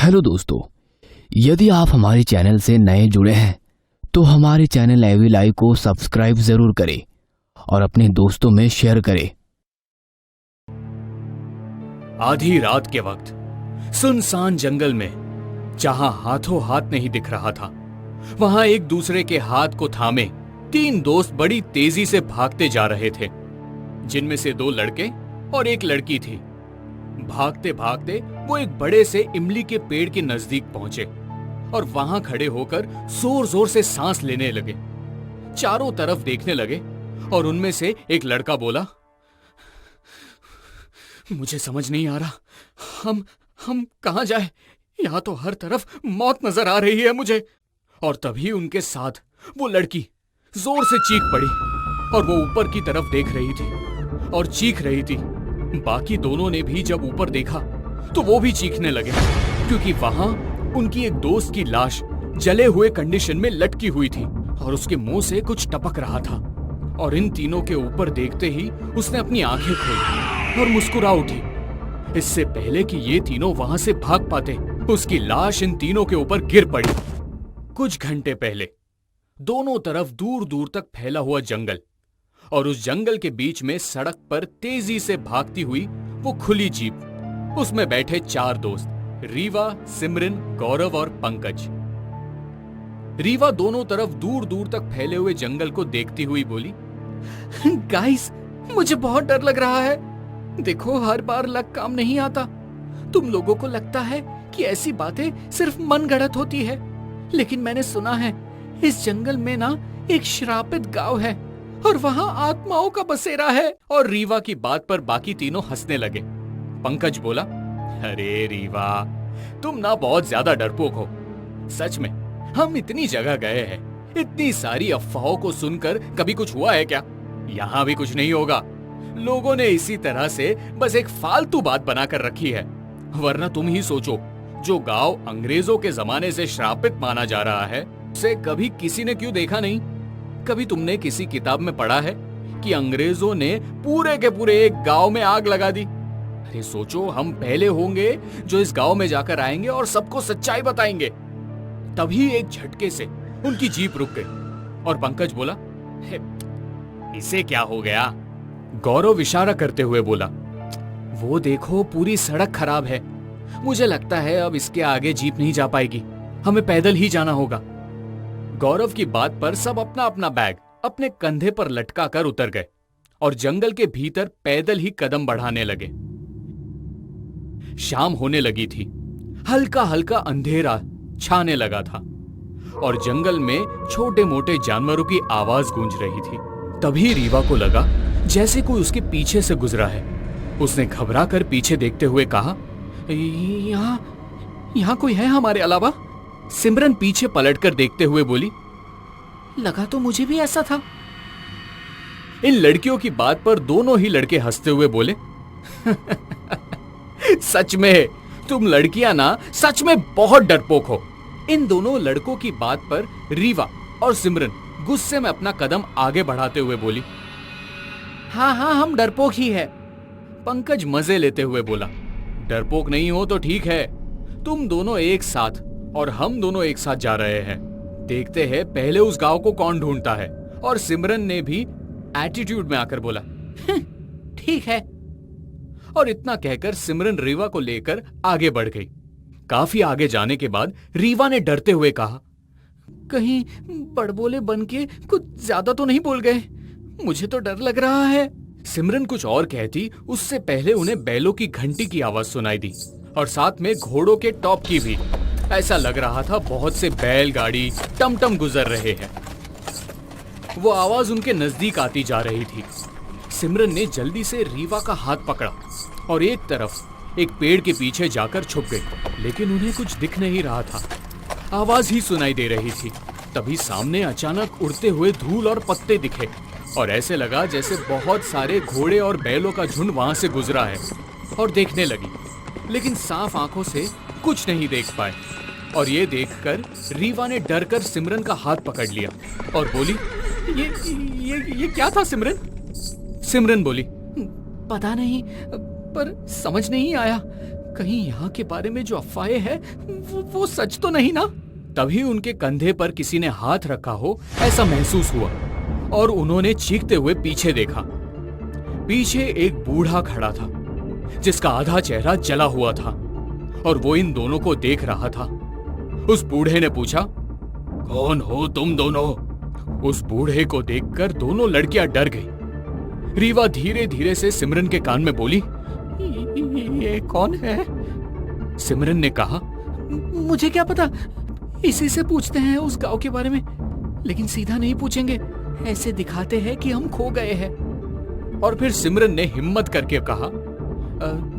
Hello दोस्तों, यदि आप हमारे चैनल से नए जुड़े हैं तो हमारे चैनल एवी लाइव को सब्सक्राइब जरूर करें और अपने दोस्तों में शेयर करें। आधी रात के वक्त सुनसान जंगल में जहां हाथों हाथ नहीं दिख रहा था, वहां एक दूसरे के हाथ को थामे तीन दोस्त बड़ी तेजी से भागते जा रहे थे, जिनमें से दो लड़के और एक लड़की थी। भागते भागते वो एक बड़े से इमली के पेड़ के नजदीक पहुंचे और वहां खड़े होकर जोर जोर से सांस लेने लगे। चारों तरफ देखने लगे और उनमें से एक लड़का बोला, मुझे समझ नहीं आ रहा, हम कहां जाए? यहां तो हर तरफ मौत नजर आ रही है मुझे। और तभी उनके साथ वो लड़की जोर से चीख पड़ी और वो ऊपर की तरफ देख रही थी और चीख रही थी। बाकी दोनों ने भी जब ऊपर देखा तो वो भी चीखने लगे, क्योंकि वहां उनकी एक दोस्त की लाश जले हुए कंडीशन में लटकी हुई थी और उसके मुंह से कुछ टपक रहा था। और इन तीनों के ऊपर देखते ही उसने अपनी आंखें खोली और मुस्कुरा उठी। इससे पहले कि ये तीनों वहां से भाग पाते, उसकी लाश इन तीनों के ऊपर गिर पड़ी। कुछ घंटे पहले दोनों तरफ दूर दूर तक फैला हुआ जंगल, और उस जंगल के बीच में सड़क पर तेजी से भागती हुई वो खुली जीप। उसमें बैठे चार दोस्त, रीवा, सिमरन, गौरव और पंकज। रीवा दोनों तरफ दूर दूर तक फैले हुए जंगल को देखती हुई बोली, गाइस, मुझे बहुत डर लग रहा है। देखो, हर बार लक काम नहीं आता। तुम लोगों को लगता है कि ऐसी बातें सिर्फ मनगढ़ंत होती है, लेकिन मैंने सुना है इस जंगल में ना एक श्रापित गांव है और वहां आत्माओं का बसेरा है। और रीवा की बात पर बाकी तीनों हंसने लगे। पंकज बोला, अरे रीवा, तुम ना बहुत ज्यादा डरपोक हो। सच में हम इतनी जगह गए हैं, इतनी सारी अफवाहों को सुनकर कभी कुछ हुआ है क्या? यहाँ भी कुछ नहीं होगा। लोगों ने इसी तरह से बस एक फालतू बात बनाकर रखी है। वरना तुम ही सोचो, जो गांव अंग्रेजों के जमाने से श्रापित माना जा रहा है, उसे कभी किसी ने क्यों देखा नहीं? कभी तुमने किसी किताब में पढ़ा है कि अंग्रेजों ने पूरे के पूरे एक गांव में आग लगा दी? अरे सोचो, हम पहले होंगे जो इस गांव में जाकर आएंगे और सबको सच्चाई बताएंगे। तभी एक झटके से उनकी जीप रुक गई और पंकज बोला, इसे क्या हो गया? गौरव इशारा करते हुए बोला, वो देखो, पूरी सड़क खराब है। मुझे लगता है अब इसके आगे जीप नहीं जा पाएगी, हमें पैदल ही जाना होगा। गौरव की बात पर सब अपना अपना बैग अपने कंधे पर लटका कर उतर गए और जंगल के भीतर पैदल ही कदम बढ़ाने लगे। शाम होने लगी थी, हल्का हल्का अंधेरा छाने लगा था और जंगल में छोटे मोटे जानवरों की आवाज गूंज रही थी। तभी रीवा को लगा जैसे कोई उसके पीछे से गुजरा है। उसने घबरा कर पीछे देखते हुए कहा, यहाँ कोई है हमारे अलावा? सिमरन पीछे पलटकर देखते हुए बोली, लगा तो मुझे भी ऐसा था। इन लड़कियों की बात पर दोनों ही लड़के हंसते हुए बोले, सच में तुम लड़कियां ना सच में बहुत डरपोक हो। इन दोनों लड़कों की बात पर रीवा और सिमरन गुस्से में अपना कदम आगे बढ़ाते हुए बोली, हाँ, हम डरपोक ही है। पंकज मजे लेते हुए बोला, डरपोक नहीं हो तो ठीक है, तुम दोनों एक साथ और हम दोनों एक साथ जा रहे हैं। देखते हैं पहले उस गांव को कौन ढूंढता है। और सिमरन ने भी एटीट्यूड में आकर बोला, ठीक है। और इतना कहकर सिमरन रीवा को लेकर आगे बढ़ गई। काफी आगे जाने के बाद रीवा ने डरते हुए कहा, कहीं बड़बोले बन के कुछ ज्यादा तो नहीं बोल गए? मुझे तो डर लग रहा है। सिमरन कुछ और कहती, उससे पहले उन्हें बैलों की घंटी की आवाज सुनाई दी और साथ में घोड़ों के टॉप की भी। ऐसा लग रहा था बहुत से बैलगाड़ी टमटम गुजर रहे हैं। वो आवाज उनके नजदीक आती जा रही थी। सिमरन ने जल्दी से रीवा का हाथ पकड़ा और एक तरफ एक पेड़ के पीछे जाकर छुप गई, लेकिन उन्हें कुछ दिख नहीं रहा था, आवाज ही सुनाई दे रही थी। तभी सामने अचानक उड़ते हुए धूल और पत्ते दिखे और ऐसे लगा जैसे बहुत सारे घोड़े और बैलों का झुंड वहां से गुजरा है। और देखने लगी, लेकिन साफ आंखों से कुछ नहीं देख पाए। और ये देखकर रीवा ने डरकर सिमरन का हाथ पकड़ लिया और बोली, ये क्या था सिमरन? सिमरन बोली, पता नहीं, पर समझ नहीं आया। कहीं यहाँ के बारे में जो अफवाहें हैं वो सच तो नहीं ना। तभी उनके कंधे पर किसी ने हाथ रखा हो ऐसा महसूस हुआ और उन्होंने चीखते हुए पीछे देखा। पीछे एक बूढ़ा खड़ा था जिसका आधा चेहरा जला हुआ था और वो इन दोनों को देख रहा था। उस बूढ़े ने पूछा, कौन हो तुम दोनों? उस बूढ़े को देखकर दोनों लड़कियां डर गई। रीवा धीरे धीरे से सिमरन के कान में बोली, ये कौन है? सिमरन ने कहा, मुझे क्या पता, इसी से पूछते हैं उस गांव के बारे में, लेकिन सीधा नहीं पूछेंगे, ऐसे दिखाते हैं कि हम खो गए हैं। और फिर सिमरन ने हिम्मत करके कहा,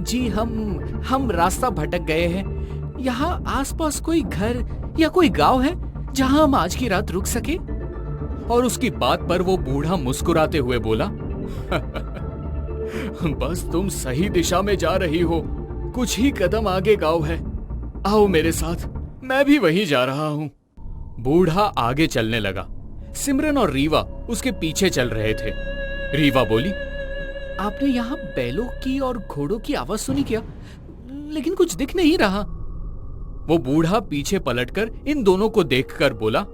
जी हम रास्ता भटक गए हैं। यहाँ आसपास कोई घर या कोई गांव है जहां हम आज की रात रुक सके? और उसकी बात पर वो बूढ़ा मुस्कुराते हुए बोला, बस तुम सही दिशा में जा रही हो, कुछ ही कदम आगे गांव है, आओ मेरे साथ, मैं भी वहीं जा रहा हूं। बूढ़ा आगे चलने लगा। सिमरन और रीवा उसके पीछे चल रहे थे। रीवा बोली, आपने यहाँ बैलों की और घोड़ों की आवाज सुनी क्या? लेकिन कुछ दिख नहीं रहा। वो बूढ़ा पीछे पलटकर इन दोनों को देखकर बोला,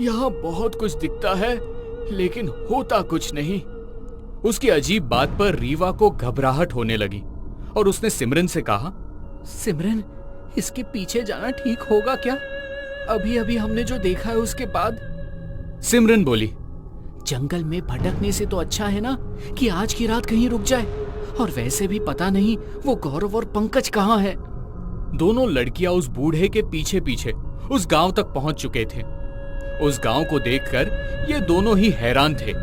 यहाँ बहुत कुछ दिखता है लेकिन होता कुछ नहीं। उसकी अजीब बात पर रीवा को घबराहट होने लगी और उसने सिमरन से कहा, सिमरन, इसके पीछे जाना ठीक होगा क्या? अभी अभी हमने जो देखा है उसके बाद। सिमरन बोली, जंगल में भटकने से तो अच्छा है ना कि आज की रात कहीं रुक जाए, और वैसे भी पता नहीं वो गौरव और पंकज कहाँ है। दोनों लड़कियां उस बूढ़े के पीछे पीछे उस गांव तक पहुंच चुके थे। उस गांव को देखकर ये दोनों ही हैरान थे,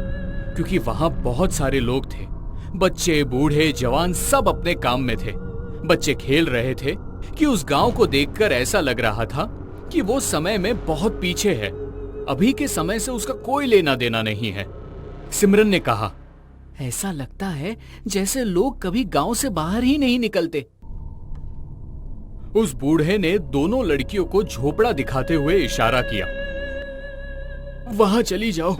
क्योंकि वहां बहुत सारे लोग थे। बच्चे, बूढ़े, जवान सब अपने काम में थे। बच्चे खेल रहे थे कि उस गांव को देखकर ऐसा लग रहा था कि वो समय में बहुत पीछे है, अभी के समय से उसका कोई लेना देना नहीं है। सिमरन ने कहा, ऐसा लगता है जैसे लोग कभी गांव से बाहर ही नहीं निकलते। उस बूढ़े ने दोनों लड़कियों को झोपड़ा दिखाते हुए इशारा किया, वहां चली जाओ,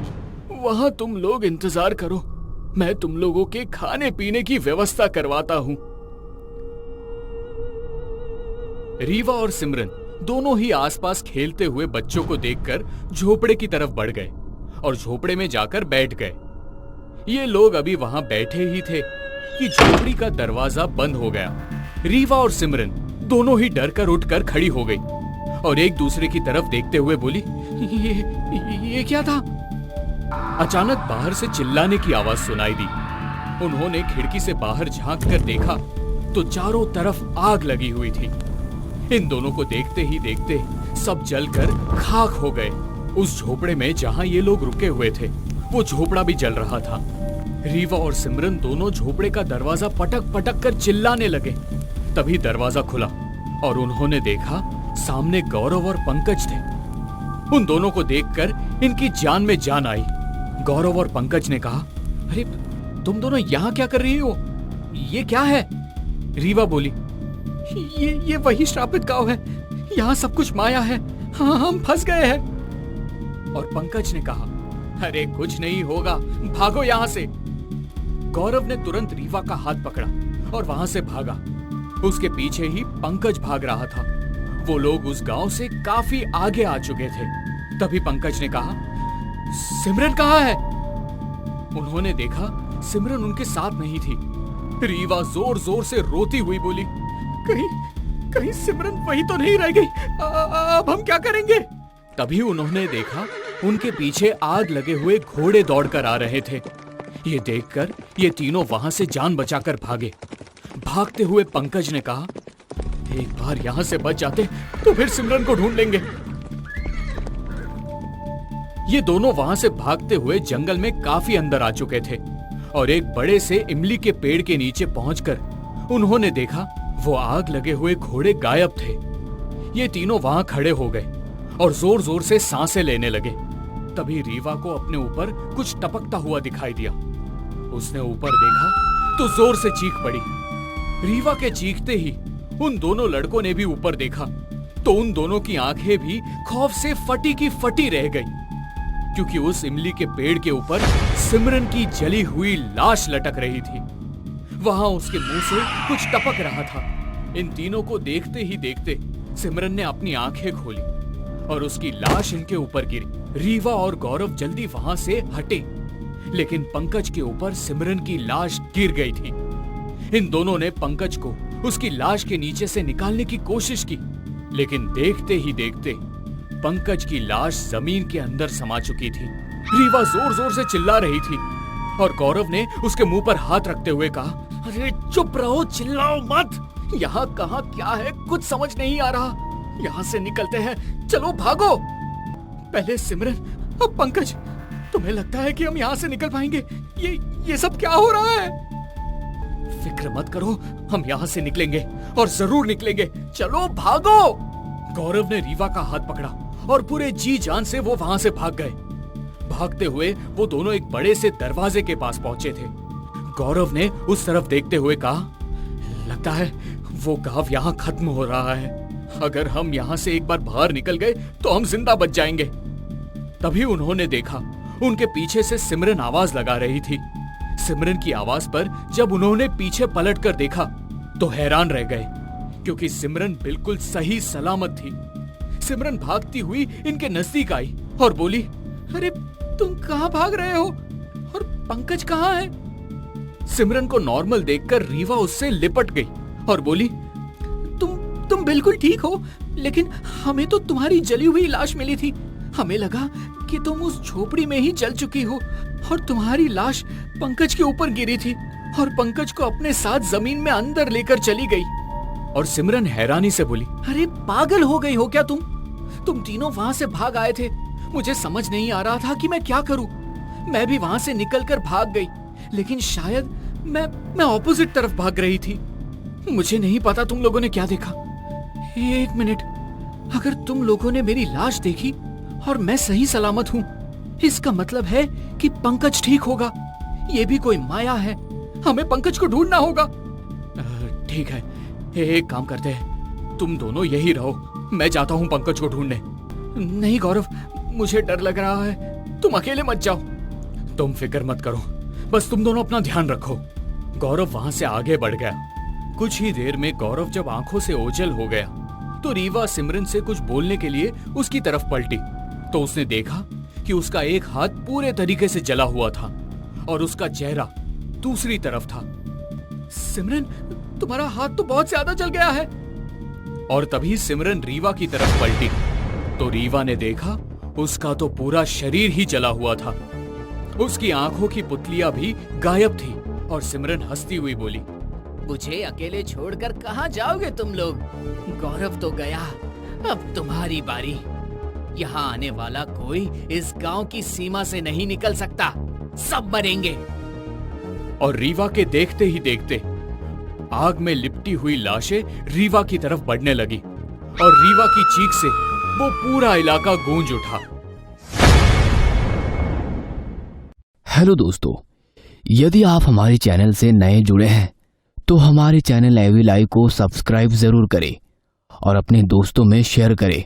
वहां तुम लोग इंतजार करो, मैं तुम लोगों के खाने पीने की व्यवस्था करवाता हूं। रीवा और सिमरन दोनों ही आसपास खेलते हुए बच्चों को देखकर झोपड़े की तरफ बढ़ गए और झोपड़े में जाकर बैठ गए। ये लोग अभी वहां बैठे ही थे कि झोपड़ी का दरवाजा बंद हो गया। रीवा और सिमरन दोनों ही डर कर उठकर खड़ी हो गई और एक दूसरे की तरफ देखते हुए बोली, ये क्या था? अचानक बाहर से चिल्लाने की आवाज सुनाई दी। उन्होंने खिड़की से बाहर झांक कर देखा तो चारों तरफ आग लगी हुई थी। इन दोनों को देखते ही देखते सब जलकर खाक हो गए। उस झोपड़े में जहां ये लोग रुके हुए थे वो झोपड़ा भी जल रहा था। रीवा और सिमरन दोनों झोपड़े का दरवाजा पटक पटक कर चिल्लाने लगे। तभी दरवाजा खुला और उन्होंने देखा सामने गौरव और पंकज थे। उन दोनों को देखकर इनकी जान में जान आई। गौरव और पंकज ने कहा, अरे तुम दोनों यहाँ क्या कर रही हो? ये क्या है? रीवा बोली, ये वही श्रापित गांव है, यहाँ सब कुछ माया है, हाँ हम फंस गए हैं। और पंकज ने कहा, अरे कुछ नहीं होगा, भागो यहाँ से। गौरव ने तुरंत रीवा का हाथ पकड़ा और वहां से भागा। उसके पीछे ही पंकज भाग रहा था। वो लोग उस गांव से काफी आगे आ चुके थे। तभी पंकज ने कहा, सिमरन कहाँ है? उन्होंने देखा सिमरन उनके साथ नहीं थी। रीवा जोर जोर से रोती हुई बोली, कहीं सिमरन वही तो नहीं रह गई, अब हम क्या करेंगे? तभी उन्होंने देखा उनके पीछे आग लगे हुए घोड़े दौड़कर आ रहे थे। ये देखकर ये तीनों वहां से जान बचाकर भागे। भागते हुए पंकज ने कहा, एक बार यहां से बच जाते तो फिर सिमरन को ढूंढ लेंगे। ये दोनों वहां से भागते हुए जंगल में काफी अंदर आ चुके थे और एक बड़े से इमली के पेड़ के नीचे पहुंचकर उन्होंने देखा वो आग लगे हुए घोड़े गायब थे। ये तीनों वहां खड़े हो गए और जोर जोर से सांसें लेने लगे। तभी रीवा को अपने ऊपर कुछ टपकता हुआ दिखाई दिया। उसने ऊपर देखा तो जोर से चीख पड़ी। रीवा के चीखते ही उन दोनों लड़कों ने भी ऊपर देखा तो उन दोनों की आंखें भी खौफ से फटी की फटी रह गई, क्योंकि उस इमली के पेड़ के ऊपर सिमरन की जली हुई लाश लटक रही थी। वहां उसके मुंह से कुछ टपक रहा था। इन तीनों को देखते ही देखते सिमरन ने अपनी आंखें खोली और उसकी लाश इनके ऊपर गिरी। रीवा और गौरव जल्दी वहां से हटे, लेकिन पंकज के ऊपर सिमरन की लाश गिर गई थी। इन दोनों ने पंकज को उसकी लाश के नीचे से निकालने की कोशिश की, लेकिन देखते ही देखते पंकज की लाश जमीन के अंदर समा चुकी थी। रीवा जोर जोर से चिल्ला रही थी और गौरव ने उसके मुंह पर हाथ रखते हुए कहा, अरे चुप रहो, चिल्लाओ मत। यहाँ कहाँ क्या है कुछ समझ नहीं आ रहा। यहाँ से निकलते हैं, चलो भागो। पहले सिमरन, अब पंकज। तुम्हें लगता है कि हम यहाँ से निकल पाएंगे? ये सब क्या हो रहा है? फिक्र मत करो, हम यहाँ से निकलेंगे और जरूर निकलेंगे। चलो भागो। गौरव ने रीवा का हाथ पकड़ा और पूरे जी जान से वो वहां से भाग गए। भागते हुए वो दोनों एक बड़े से दरवाजे के पास पहुंचे थे। गौरव ने उस तरफ देखते हुए कहा, लगता है वो गांव यहाँ खत्म हो रहा है। अगर हम यहाँ से एक बार बाहर निकल गए तो हम जिंदा बच जाएंगे। तभी उन्होंने देखा उनके पीछे से सिमरन आवाज लगा रही थी। सिमरन की आवाज पर जब उन्होंने पीछे पलटकर देखा तो हैरान रह गए, क्योंकि सिमरन बिल्कुल सही सलामत थी। सिमरन भागती हुई इनके नजदीक आई और बोली, अरे तुम कहाँ भाग रहे हो और पंकज कहाँ है? सिमरन को नॉर्मल देखकर रीवा उससे लिपट गई और बोली, तुम बिल्कुल ठीक हो, लेकिन हमें तो तुम्हारी जली हुई लाश मिली थी। हमें लगा कि तुम उस झोपड़ी में ही जल चुकी हो और तुम्हारी लाश पंकज के ऊपर गिरी थी और पंकज को अपने साथ जमीन में अंदर लेकर चली गई। और सिमरन हैरानी से बोली, अरे पागल हो गई हो क्या तुम तीनों वहां से भाग आए थे। मुझे समझ नहीं आ रहा था कि मैं क्या करूं। मैं भी वहां से निकलकर भाग गई, लेकिन शायद मैं ऑपोजिट तरफ भाग रही थी। मुझे नहीं पता तुम लोगों ने क्या देखा। एक मिनट, अगर तुम लोगों ने मेरी लाश देखी और मैं सही सलामत हूँ, इसका मतलब है कि पंकज ठीक होगा। ये भी कोई माया है। हमें पंकज को ढूंढना होगा। ठीक है, एक काम करते हैं, तुम दोनों यही रहो, मैं जाता हूँ पंकज को ढूंढने। नहीं गौरव, मुझे डर लग रहा है, तुम अकेले मत जाओ। तुम फिक्र मत करो, बस तुम दोनों अपना ध्यान रखो। गौरव वहां से आगे बढ़ गया। कुछ ही देर में गौरव जब आंखों से ओझल हो गया तो रीवा सिमरन से कुछ बोलने के लिए उसकी तरफ पलटी तो उसने देखा कि उसका एक हाथ पूरे तरीके से जला हुआ था और उसका चेहरा दूसरी तरफ था। सिमरन, तुम्हारा हाथ तो बहुत ज्यादा जल गया है। और तभी सिमरन रीवा की तरफ पलटी तो रीवा ने देखा उसका तो पूरा शरीर ही जला हुआ था। उसकी आंखों की पुतलियां भी गायब थी और सिमरन हंसती हुई बोली, मुझे अकेले छोड़कर कहां जाओगे तुम लोग? गौरव तो गया, अब तुम्हारी बारी। यहाँ आने वाला कोई इस गांव की सीमा से नहीं निकल सकता, सब मरेंगे। और रीवा के देखते ही देखते आग में लिपटी हुई लाशें रीवा की तरफ बढ़ने लगी और रीवा की चीख से वो पूरा इलाका गूंज उठा। हेलो दोस्तों, यदि आप हमारे चैनल से नए जुड़े हैं तो हमारे चैनल एवी लाइव को सब्सक्राइब जरूर करें और अपने दोस्तों में शेयर करें